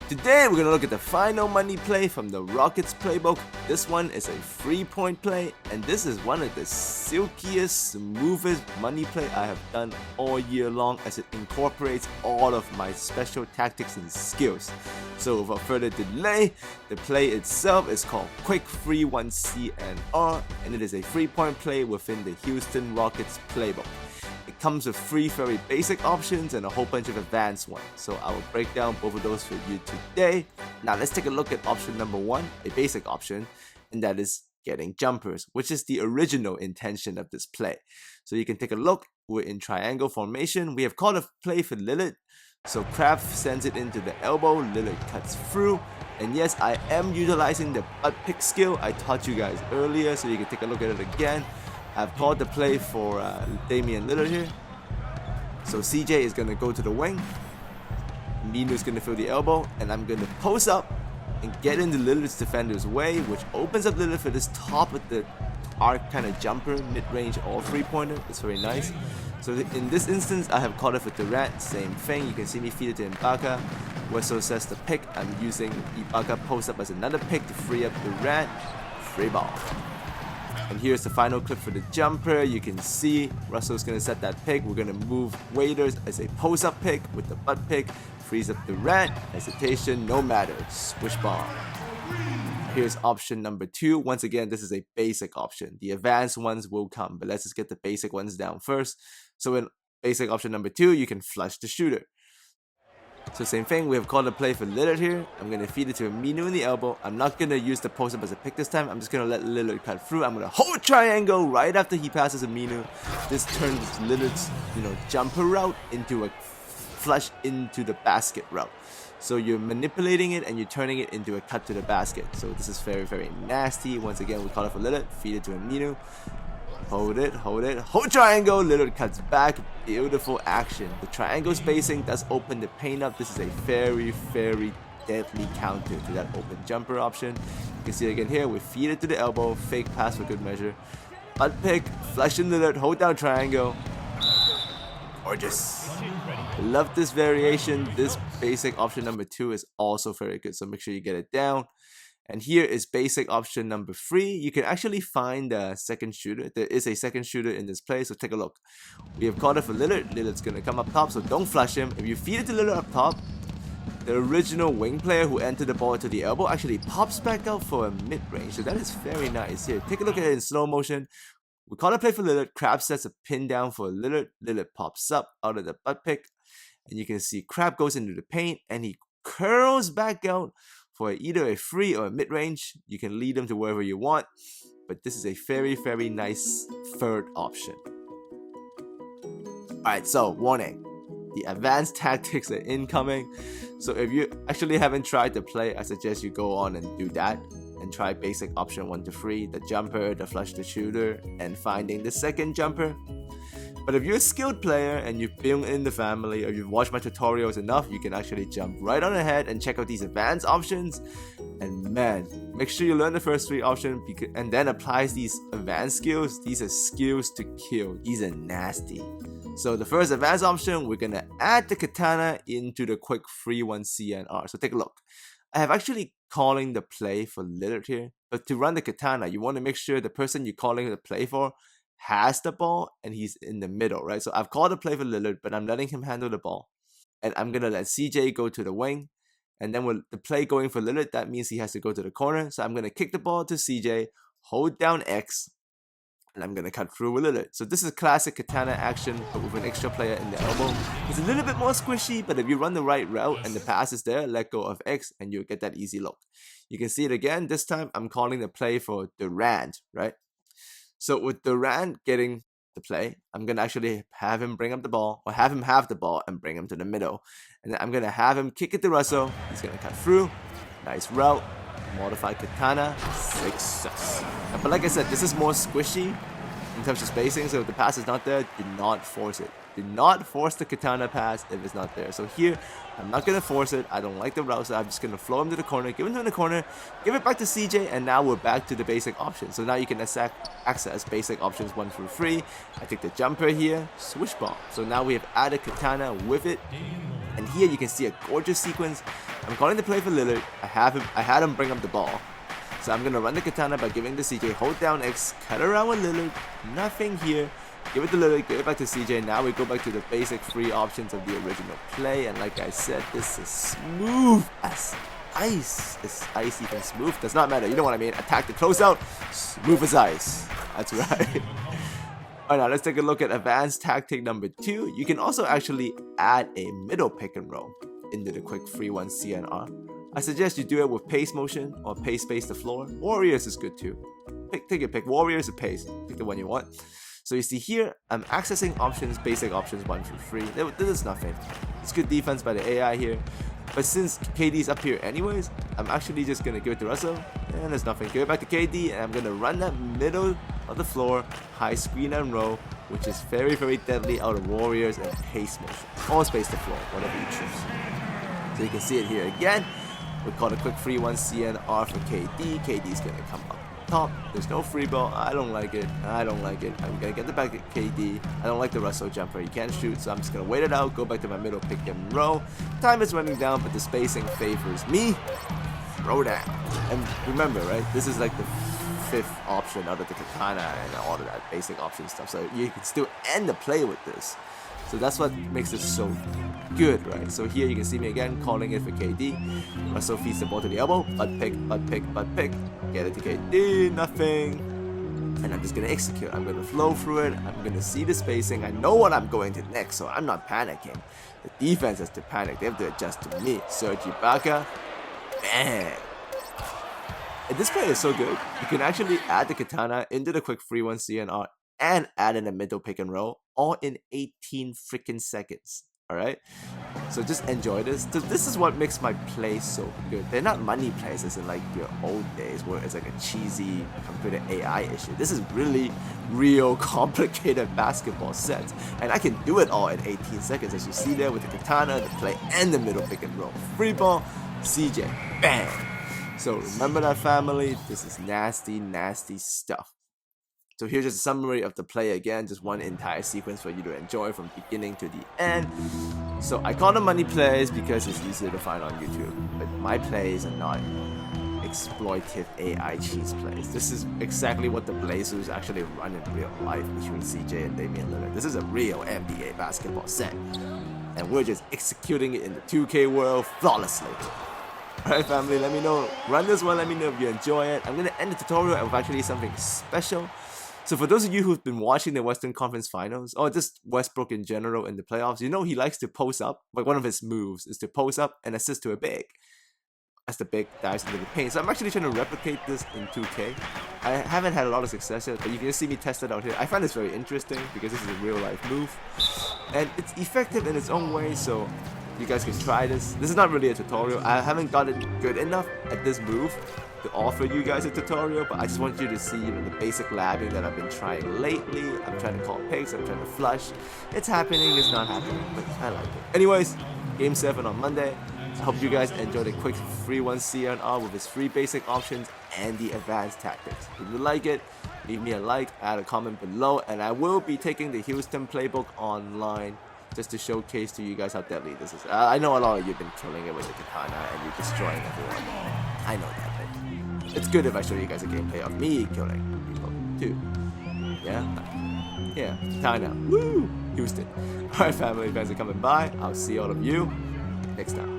Today we're going to look at the final money play from the Rockets playbook. This one is a 3-point play, and this is one of the silkiest, smoothest money play I have done all year long, as it incorporates all of my special tactics and skills. So without further delay, the play itself is called Quick Free 1CNR, and it is a 3-point play within the Houston Rockets playbook. It comes with 3 very basic options and a whole bunch of advanced ones, so I will break down both of those for you today. Now let's take a look at option number 1, a basic option, and that is getting jumpers, which is the original intention of this play. So you can take a look, we're in triangle formation, we have called a play for Lillard, so Crab sends it into the elbow, Lillard cuts through, and yes, I am utilizing the butt pick skill I taught you guys earlier, so you can take a look at it again. I've called the play for Damian Lillard here. So CJ is going to go to the wing. Minu's going to fill the elbow. And I'm going to post up and get into Lillard's defender's way, which opens up Lillard for this top of the arc kind of jumper, mid-range or 3-pointer. It's very nice. So in this instance, I have called it for Durant. Same thing. You can see me feed it to Ibaka. Wessel says the pick. I'm using Ibaka post up as another pick to free up Durant. Free ball. And here's the final clip for the jumper. You can see Russell's going to set that pick. We're going to move Waiters as a post-up pick with the butt pick. Frees up Durant. Hesitation, no matter. Swish ball. Here's option number 2. Once again, this is a basic option. The advanced ones will come, but let's just get the basic ones down first. So in basic option number 2, you can flush the shooter. So same thing, we have called a play for Lillard here. I'm going to feed it to Aminu in the elbow. I'm not going to use the post-up as a pick this time. I'm just going to let Lillard cut through. I'm going to hold triangle right after he passes Aminu. This turns Lillard's jumper route into a flush into the basket route. So you're manipulating it and you're turning it into a cut to the basket. So this is very, very nasty. Once again, we call it for Lillard. Feed it to Aminu. Hold it, hold triangle, Lillard cuts back, beautiful action. The triangle spacing does open the paint up. This is a very, very deadly counter to that open jumper option. You can see it again here, we feed it to the elbow, fake pass for good measure. Butt pick, flush in Lillard, hold down triangle. Gorgeous. Love this variation. This basic option number 2 is also very good, so make sure you get it down. And here is basic option number 3. You can actually find a second shooter. There is a second shooter in this play, so take a look. We have called it for Lillard. Lillard's going to come up top, so don't flush him. If you feed it to Lillard up top, the original wing player who entered the ball to the elbow actually pops back out for a mid-range. So that is very nice. Here, take a look at it in slow motion. We call a play for Lillard. Crab sets a pin down for Lillard. Lillard pops up out of the butt pick. And you can see Crab goes into the paint, and he curls back out for either a free or a mid-range. You can lead them to wherever you want, but this is a very, very nice third option. Alright, so warning, the advanced tactics are incoming. So if you actually haven't tried the play, I suggest you go on and do that and try basic option 1 to 3, the jumper, the flush the shooter, and finding the second jumper. But if you're a skilled player and you've been in the family or you've watched my tutorials enough, you can actually jump right on ahead and check out these advanced options. And man, make sure you learn the first 3 options and then apply these advanced skills. These are skills to kill. These are nasty. So the first advanced option, we're going to add the katana into the quick free 1CNR. So take a look. I have actually calling the play for Lillard here. But to run the katana, you want to make sure the person you're calling the play for has the ball and he's in the middle, right? So I've called a play for Lillard, but I'm letting him handle the ball. And I'm going to let CJ go to the wing. And then with the play going for Lillard, that means he has to go to the corner. So I'm going to kick the ball to CJ, hold down X, and I'm going to cut through with Lillard. So this is classic katana action, but with an extra player in the elbow. It's a little bit more squishy, but if you run the right route and the pass is there, let go of X, and you'll get that easy look. You can see it again. This time, I'm calling the play for Durant, right? So with Durant getting the play, I'm going to actually have him bring up the ball, or have him have the ball and bring him to the middle. And then I'm going to have him kick it to Russell. He's going to cut through. Nice route. Modified katana. Success. But like I said, this is more squishy in terms of spacing, so if the pass is not there, do not force it. Do not force the katana pass if it's not there. So here, I'm not going to force it. I don't like the route, so I'm just going to flow him to the corner, give him to the corner, give it back to CJ, and now we're back to the basic options. So now you can access basic options 1 through 3. I take the jumper here, swish ball. So now we have added katana with it. And here you can see a gorgeous sequence. I'm calling the play for Lillard. I had him bring up the ball. So I'm gonna run the katana by giving the CJ, hold down X, cut around with Lillard. Nothing here. Give it to Lillard, give it back to CJ. Now we go back to the basic free options of the original play. And like I said, this is smooth as ice. Is ice even smooth? Does not matter. You know what I mean. Attack the closeout. Smooth as ice. That's right. Alright, now let's take a look at advanced tactic number 2. You can also actually add a middle pick and roll into the quick free one CNR. I suggest you do it with pace motion or pace space the floor. Warriors is good too. Take your pick. Warriors or pace. Pick the one you want. So you see here, I'm accessing options, basic options 1 through 3. This is nothing. It's good defense by the AI here. But since KD's up here anyways, I'm actually just going to give it to Russell. And there's nothing. Give it back to KD, and I'm going to run that middle of the floor, high screen and roll, which is very, very deadly out of Warriors and pace motion. Or space the floor, whatever you choose. So you can see it here again. We call it quick free one CNR for KD. KD's going to come up top. There's no free ball. I don't like it. I'm gonna get the back at KD. I don't like the Russell jumper. He can't shoot, so I'm just gonna wait it out, go back to my middle pick and roll. Time is running down, but the spacing favors me. Throw down. And remember, right, this is like the 5th option out of the katana and all of that basic option stuff, so you can still end the play with this. So that's what makes it so good, right? So here you can see me again calling it for KD. Russell feeds the ball to the elbow. Butt pick. Get it to KD. Nothing. And I'm just going to execute. I'm going to flow through it. I'm going to see the spacing. I know what I'm going to next, so I'm not panicking. The defense has to panic. They have to adjust to me. Serge Ibaka. Bam. And this play is so good. You can actually add the katana into the quick free one CNR and add in a middle pick and roll all in 18 freaking seconds. Alright? So just enjoy this. So this is what makes my plays so good. They're not money plays as in like your old days where it's like a cheesy computer AI issue. This is really real complicated basketball sets. And I can do it all in 18 seconds, as you see there with the katana, the play, and the middle pick and roll. Free ball, CJ, bam! So remember that, family. This is nasty, nasty stuff. So here's just a summary of the play again, just one entire sequence for you to enjoy from beginning to the end. So I call them money plays because it's easier to find on YouTube, but my plays are not exploitive AI cheese plays. This is exactly what the Blazers actually run in real life between CJ and Damian Lillard. This is a real NBA basketball set, and we're just executing it in the 2K world flawlessly. Alright, family, let me know. Run this one, let me know if you enjoy it. I'm going to end the tutorial with actually something special. So for those of you who've been watching the Western Conference Finals, or just Westbrook in general in the playoffs, you know he likes to post up. Like one of his moves is to post up and assist to a big. As the big dives into the paint. So I'm actually trying to replicate this in 2K. I haven't had a lot of success yet, but you can just see me test it out here. I find this very interesting because this is a real life move. And it's effective in its own way, so you guys can try this. This is not really a tutorial. I haven't got it good enough at this move to offer you guys a tutorial, but I just want you to see the basic labbing that I've been trying lately. I'm trying to call picks, I'm trying to flush. It's happening, it's not happening, but I like it. Anyways, Game 7 on Monday. I hope you guys enjoyed a quick free one CNR with its free basic options and the advanced tactics. If you like it, leave me a like, add a comment below, and I will be taking the Houston playbook online just to showcase to you guys how deadly this is. I know a lot of you have been killing it with the katana and you're destroying everyone. I know that, but it's good if I show you guys a gameplay of me killing people too. Yeah, katana. Woo! Houston. Alright, family, thanks for coming by. I'll see all of you next time.